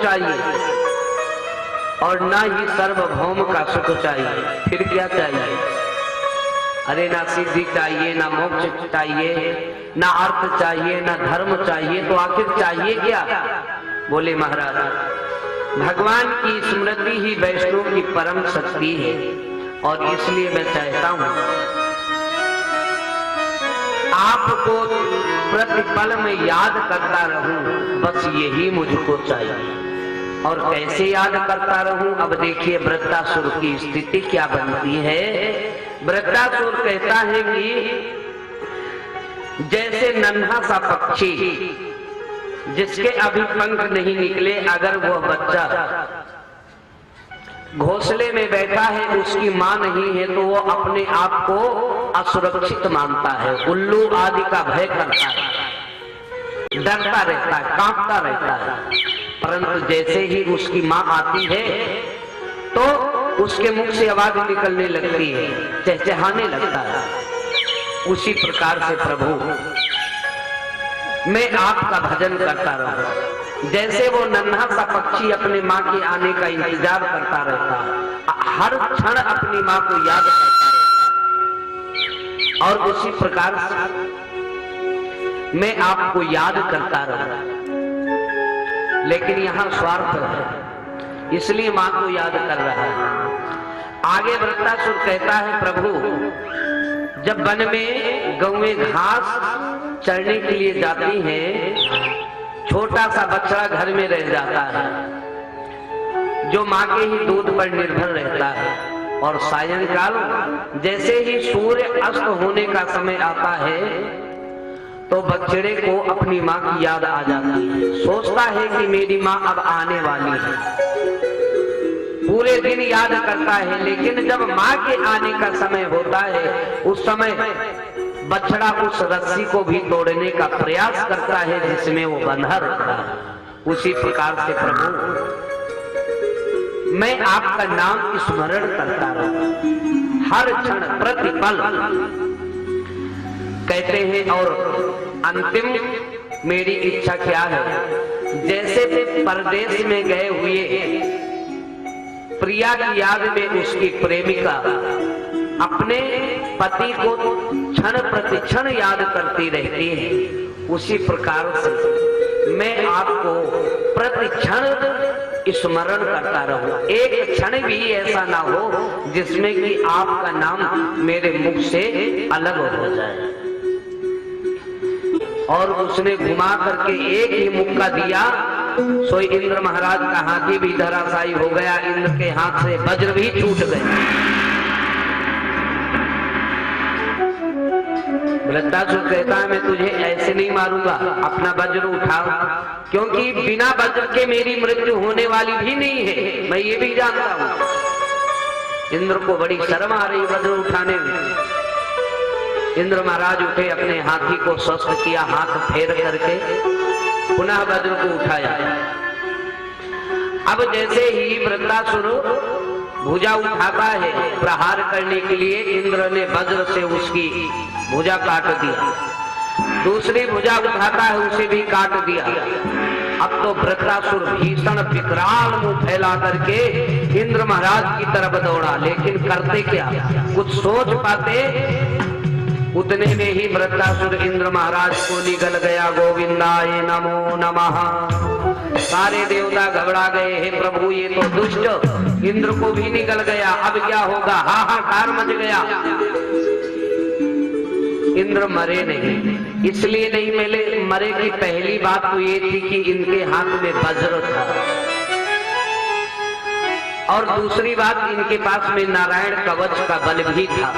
चाहिए और ना ही सार्वभौम का सुख चाहिए। फिर क्या चाहिए? अरे ना सिद्धि चाहिए, ना मोक्ष चाहिए, ना अर्थ चाहिए, ना धर्म चाहिए, तो आखिर चाहिए क्या? बोले महाराज, भगवान की स्मृति ही वैष्णव की परम शक्ति है और इसलिए मैं चाहता हूं आपको प्रतिपल में याद करता रहूं, बस यही मुझको चाहिए। और कैसे याद करता रहूं? अब देखिए वृत्तासुर की स्थिति क्या बनती है। वृत्तासुर कहता है कि जैसे नन्हा सा पक्षी जिसके अभी पंख नहीं निकले, अगर वह बच्चा घोंसले में बैठा है, उसकी मां नहीं है, तो वो अपने आप को असुरक्षित मानता है, उल्लू आदि का भय करता है, डरता रहता है, कांपता रहता है। परंतु जैसे ही उसकी मां आती है तो उसके मुख से आवाज निकलने लगती है, चहचहाने लगता है। उसी प्रकार से प्रभु मैं आपका भजन करता रहूं, जैसे वो नन्हा सा पक्षी अपने मां के आने का इंतजार करता रहता है, हर क्षण अपनी मां को याद करता रहता है, और उसी प्रकार मैं आपको याद करता रहूं। लेकिन यहां स्वार्थ है, इसलिए मां को याद कर रहा है। आगे वृत्तासुर कहता है, प्रभु जब वन में गौएं घास चरने के लिए जाती हैं, छोटा सा बछड़ा घर में रह जाता है जो मां के ही दूध पर निर्भर रहता है। और सायंकाल जैसे ही सूर्य अस्त होने का समय आता है तो बछड़े को अपनी मां की याद आ जाती है, सोचता है कि मेरी मां अब आने वाली है। पूरे दिन याद करता है, लेकिन जब मां के आने का समय होता है, उस समय बछड़ा उस रस्सी को भी तोड़ने का प्रयास करता है जिसमें वो बंधा रहता है। उसी प्रकार से प्रभु मैं आपका नाम स्मरण करता रहूं हर क्षण प्रतिपल, कहते हैं। और अंतिम मेरी इच्छा क्या है, जैसे परदेश में गए हुए प्रिया की याद में उसकी प्रेमिका अपने पति को क्षण प्रतिक्षण याद करती रहती है, उसी प्रकार से मैं आपको प्रतिक्षण स्मरण करता रहूं। एक क्षण भी ऐसा ना हो जिसमें कि आपका नाम मेरे मुख से अलग हो जाए। और उसने घुमा करके एक ही मुक्का दिया, सो इंद्र महाराज का हाथी भी धराशायी हो गया, इंद्र के हाथ से वज्र भी छूट गए। वृत्तासुर कहता है, मैं तुझे ऐसे नहीं मारूंगा, अपना वज्र उठाओ, क्योंकि बिना वज्र के मेरी मृत्यु होने वाली भी नहीं है, मैं ये भी जानता हूं। इंद्र को बड़ी शर्म आ रही वज्र उठाने में। इंद्र महाराज उठे, अपने हाथी को स्वस्थ किया, हाथ फेर करके पुनः वज्र को उठाया। अब जैसे ही वृत्तासुर भुजा उठाता है प्रहार करने के लिए, इंद्र ने वज्र से उसकी भुजा काट दिया। दूसरी भुजा उठाता है, उसे भी काट दिया। अब तो वृत्तासुर भीषण विकराल मुंह फैला करके इंद्र महाराज की तरफ दौड़ा, लेकिन करते क्या, कुछ सोच पाते उतने में ही वृत्तासुर इंद्र महाराज को निगल गया। गोविंदाय नमो नमः। सारे देवता घबरा गए, हे प्रभु ये तो दुष्ट इंद्र को भी निगल गया, अब क्या होगा, हाहाकार मच गया। इंद्र मरे नहीं, इसलिए नहीं मरे की पहली बात तो ये थी कि इनके हाथ में वज्र था, और दूसरी बात इनके पास में नारायण कवच का बल भी था।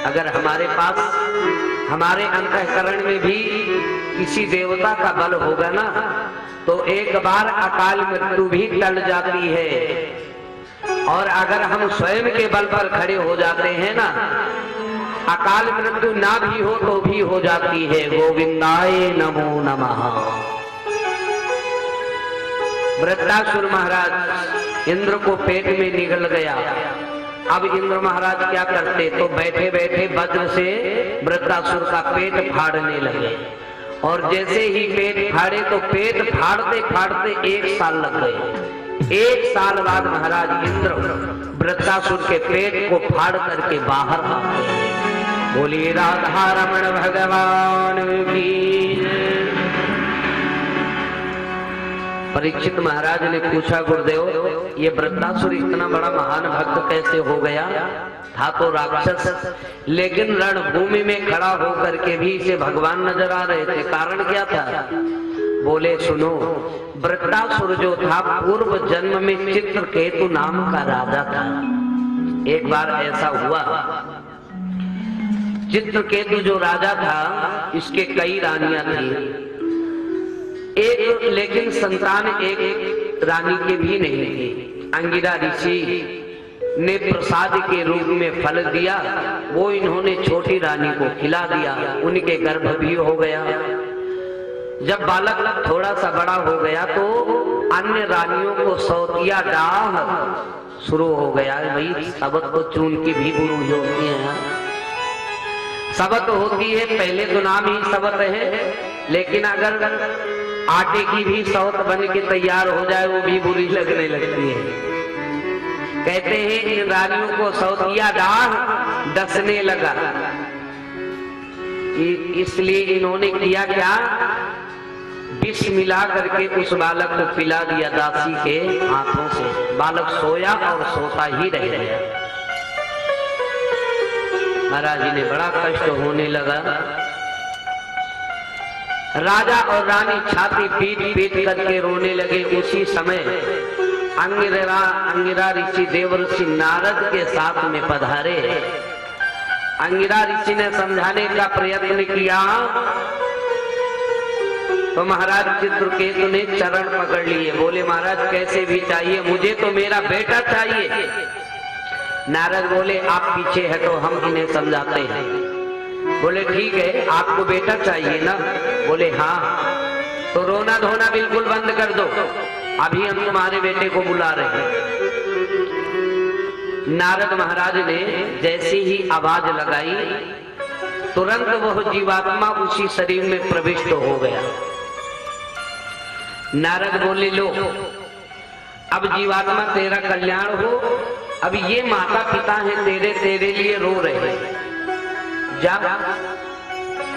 अगर हमारे पास, हमारे अंतःकरण में भी किसी देवता का बल होगा ना, तो एक बार अकाल मृत्यु भी टल जाती है। और अगर हम स्वयं के बल पर खड़े हो जाते हैं ना, अकाल मृत्यु ना भी हो तो भी हो जाती है। गोविंदाय नमो नमः। वृत्तासुर महाराज इंद्र को पेट में निगल गया। अब इंद्र महाराज क्या करते, तो बैठे बैठे वज्र से वृत्तासुर का पेट फाड़ने लगे। और जैसे ही पेट फाड़े तो पेट फाड़ते फाड़ते 1 साल लग गए। 1 साल बाद महाराज इंद्र वृत्रासुर के पेट को फाड़ करके बाहर आ गए। बोलिए राधा रमण भगवान की। परीक्षित महाराज ने पूछा, गुरुदेव ये वृत्रासुर इतना बड़ा महान भक्त कैसे हो गया? था तो राक्षस, लेकिन रणभूमि में खड़ा होकर के भी इसे भगवान नजर आ रहे थे। कारण क्या था? बोले सुनो, वृत्रासुर जो था पूर्व जन्म में चित्रकेतु नाम का राजा था। एक बार ऐसा हुआ, चित्रकेतु जो राजा था इसके कई रानियां थी, एक लेकिन संतान एक रानी के भी नहीं थी। अंगिरा ऋषि ने प्रसाद के रूप में फल दिया, वो इन्होंने छोटी रानी को खिला दिया, उनके गर्भ भी हो गया। जब बालक थोड़ा सा बड़ा हो गया तो अन्य रानियों को सौतिया डाह शुरू हो गया। भाई सबत तो चून की भी गुरु होती है, सबत होती है, पहले तो नाम ही सबत है, लेकिन अगर आटे की भी सौत बन के तैयार हो जाए वो भी बुरी लगने लगती है। कहते हैं इन रानियों को सौतिया डाह डसने लगा, इसलिए इन्होंने किया क्या, विष मिला करके उस बालक को पिला दिया दासी के हाथों से। बालक सोया और सोता ही रह गया। महाराज जी ने बड़ा कष्ट होने लगा। राजा और रानी छाती पीट पीट करके रोने लगे। उसी समय अंगिरा ऋषि देवर्षि नारद के साथ में पधारे। अंगिरा ऋषि ने समझाने का प्रयत्न किया तो महाराज चित्रकेतु ने चरण पकड़ लिए। बोले महाराज कैसे भी चाहिए, मुझे तो मेरा बेटा चाहिए। नारद बोले आप पीछे हटो, हम इन्हें समझाते हैं। बोले ठीक है, आपको बेटा चाहिए ना? बोले हाँ। तो रोना धोना बिल्कुल बंद कर दो, अभी हम तुम्हारे बेटे को बुला रहे हैं। नारद महाराज ने जैसी ही आवाज लगाई तुरंत वह जीवात्मा उसी शरीर में प्रविष्ट हो गया। नारद बोले लो अब जीवात्मा तेरा कल्याण हो, अब ये माता पिता हैं तेरे लिए रो रहे हैं, जा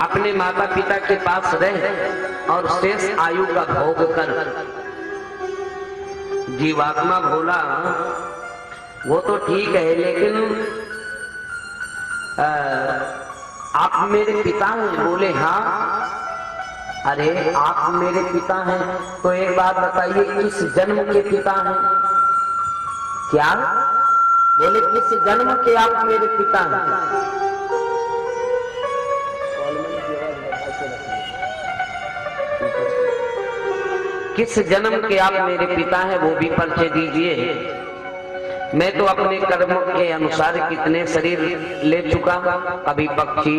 अपने माता पिता के पास रह और शेष आयु का भोग कर। जीवात्मा बोला वो तो ठीक है, लेकिन आप मेरे पिता हैं? बोले हाँ। अरे आप मेरे पिता हैं तो एक बात बताइए, किस जन्म के पिता हैं? क्या? बोले किस जन्म के आप मेरे पिता हैं? किस जन्म के आप मेरे पिता हैं वो भी परिचय दीजिए। मैं तो अपने कर्मों के अनुसार कितने शरीर ले चुका, कभी पक्षी,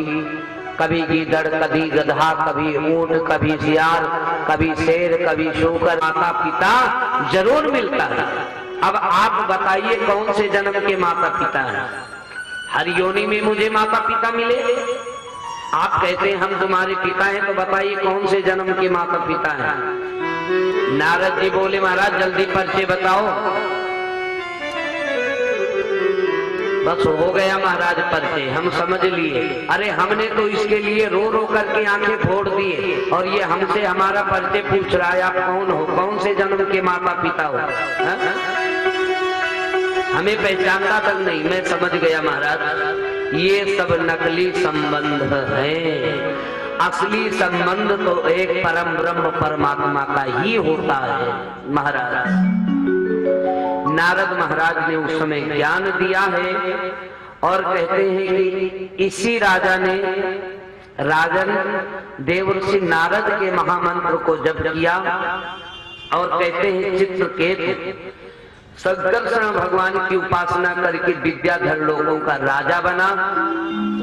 कभी गीदड़, कभी गधा, कभी ऊंट, कभी सियार, कभी शेर, कभी शूकर। माता पिता जरूर मिलता है। अब आप बताइए कौन से जन्म के माता पिता हैं? हर योनि में मुझे माता पिता मिले। आप कहते हैं हम तुम्हारे पिता हैं, तो बताइए कौन से जन्म के माता पिता हैं? नारद जी बोले महाराज जल्दी परिचय बताओ। बस हो गया महाराज परिचय, हम समझ लिए। अरे हमने तो इसके लिए रो रो करके आंखें फोड़ दिए और ये हमसे हमारा परिचय पूछ रहा है, आप कौन हो, कौन से जन्म के माता पिता हो? हमें पहचानता तक नहीं। मैं समझ गया महाराज ये सब नकली संबंध है, असली संबंध तो एक परम ब्रह्म परमात्मा का ही होता है। महाराज नारद महाराज ने उस समय ज्ञान दिया है और कहते हैं कि इसी राजा ने राजन देवर्षि नारद के महामंत्र को जप किया और कहते हैं चित्रकेतु संकर्षण भगवान की उपासना करके विद्याधर लोगों का राजा बना।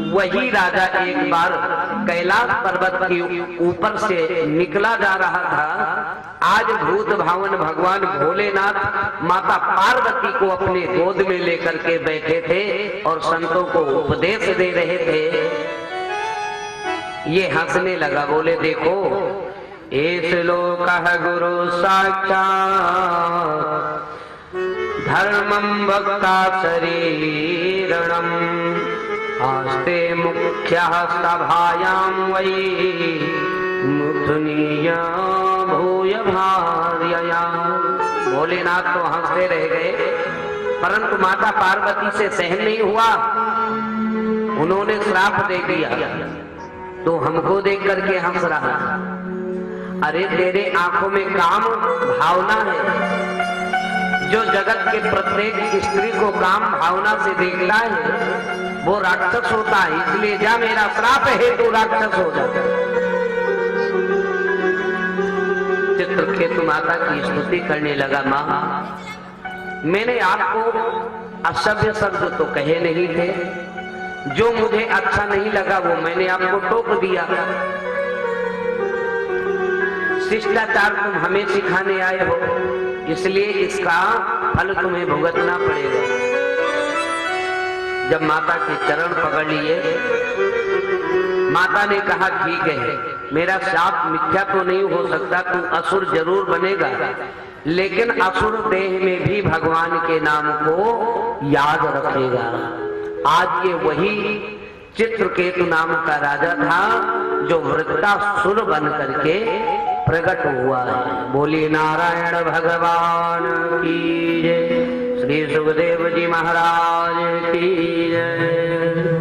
वही राजा एक बार कैलाश पर्वत के ऊपर से निकला जा रहा था। आज भूत भावन भगवान भोलेनाथ माता पार्वती को अपने गोद में लेकर के बैठे थे और संतों को उपदेश दे रहे थे। ये हंसने लगा, बोले देखो एस लोक गुरु साक्षात् धर्मं वक्ता शरीरणम् आस्ते मुख्यः सभायां वै मुथुनीय भूय भार्यया। भोलेनाथ तो हंसते रह गए, परंतु माता पार्वती से सहन नहीं हुआ। उन्होंने श्राप दे दिया, तो हमको देख करके हंस रहा। अरे तेरे आंखों में काम भावना है, जो जगत के प्रत्येक स्त्री को काम भावना से देखता है वो राक्षस होता है, इसलिए जा मेरा श्राप है तो राक्षस हो जाता है। चित्रकेतु माता की स्तुति करने लगा, मां मैंने आपको असभ्य शब्द तो कहे नहीं थे, जो मुझे अच्छा नहीं लगा वो मैंने आपको टोक दिया। शिष्टाचार तुम हमें सिखाने आए हो, इसलिए इसका फल तुम्हें भुगतना पड़ेगा। जब माता के चरण पकड़ लिए, माता ने कहा ठीक है, मेरा शाप मिथ्या तो नहीं हो सकता, तू असुर जरूर बनेगा, लेकिन असुर देह में भी भगवान के नाम को याद रखेगा। आज ये वही चित्रकेतु नाम का राजा था जो वृत्तासुर बन करके प्रकट हुआ है। बोली नारायण भगवान की जय, श्री सुखदेव जी महाराज की जय।